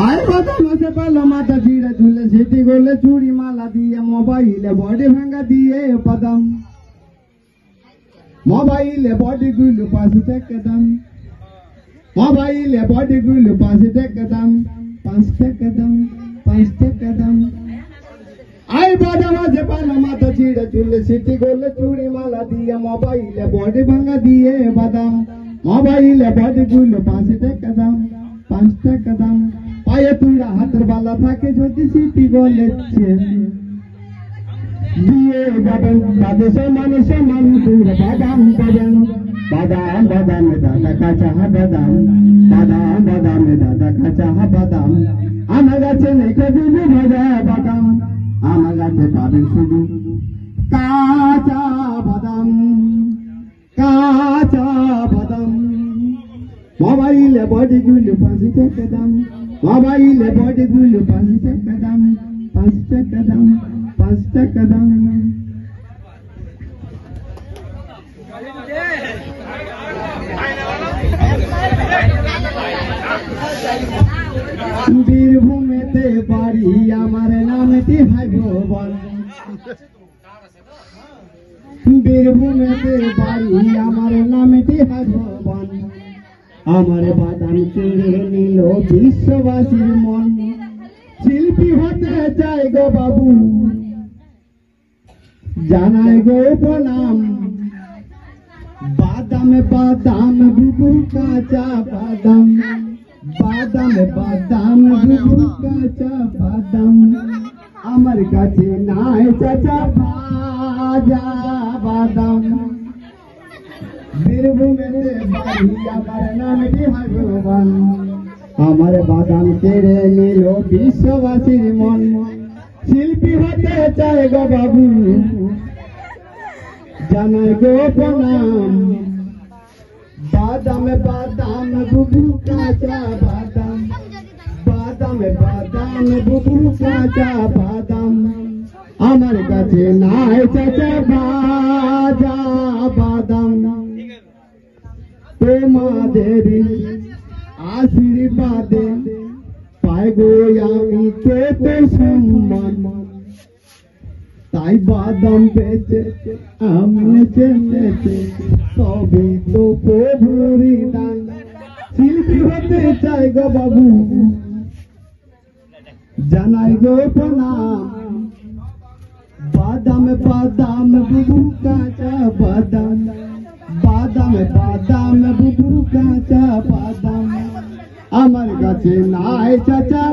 আয় বাদাম আছে পালো মাথা ছিঁড়ে ঝুলে সিটি গোলে চুড়ি মালা দিয়ে মোবাইলে বডি ভাঙা দিয়ে বাদাম মোবাইলে বডি গুলো 5 টাকা দাম মোবাইলে বডি গুলো 5 টাকা দাম 5 টাকা দাম 5 টাকা দাম আয় বাদাম আছে পালো মাথা ছিঁড়ে ঝুলে সিটি গোলে চুড়ি মালা দিয়ে মোবাইলে বডি ভাঙা দিয়ে বাদাম মোবাইলে বডি গুলো 5 টাকা দাম 5 টাকা দাম পায়ে তুড়া হাতের বালা থাকে যদি সিটি গোলে দিয়ে যাবেন তাদের সমান সমান তুড়া বাদাম পাবেন বাদাম বাদাম দাদা কাঁচা বাদাম বাদাম বাদাম দাদা কাঁচা বাদাম আমার গাছে নেই খেজুর ভাজা বাদাম আমার গাছে পাবেন শুধু কাঁচা বাদাম কাঁচা বাদাম মোবাইলে বডি গুলো 5 টাকা দাম মোবাইলে বডি গুলো 5 টাকা দাম 5 টাকা দাম 5 টাকা দাম বীরভূমেতে বাড়ি আমার নামটি হাই ভবন বীরভূমেতে বাড়ি আমার নামটি হাই ভবন আমার বাদাম কেড়ে নিল বিশ্ববাসীর মন শিল্পী হতে চাই গো বাবু জানাই গো প্রণাম বাদাম বাদাম বুবু কাঁচা বাদাম বাদাম বাদাম বুবু কাঁচা বাদাম আমার কাছে নাই চাচা ভাজা বাদাম বীরভূমেতে বাড়ি আমার নামটি হাই ভবন আমার বাদাম কেড়ে নিল বিশ্ববাসীর মন শিল্পী হতে চাই গো বাবু জানাই গো প্রণাম বাদাম বাদাম বুবু কাঁচা বাদাম বাদাম বাদাম বুবু কাঁচা বাদাম আমার কাছে নাই চাচা ভাজা বাদাম তোমাদের আশীর্বাদে পাই গো আমি কত সম্মান তাই বাদাম পেয়েছে আমি চেনেছে সবই তো প্রভুরই দান শিল্পী হতে চাই গো বাবু জানাই গো প্রণাম বাদাম বাদাম বুবু কাঁচা বাদাম বাদাম বাদাম বুবু কাঁচা বাদাম আমার কাছে নাই চাচা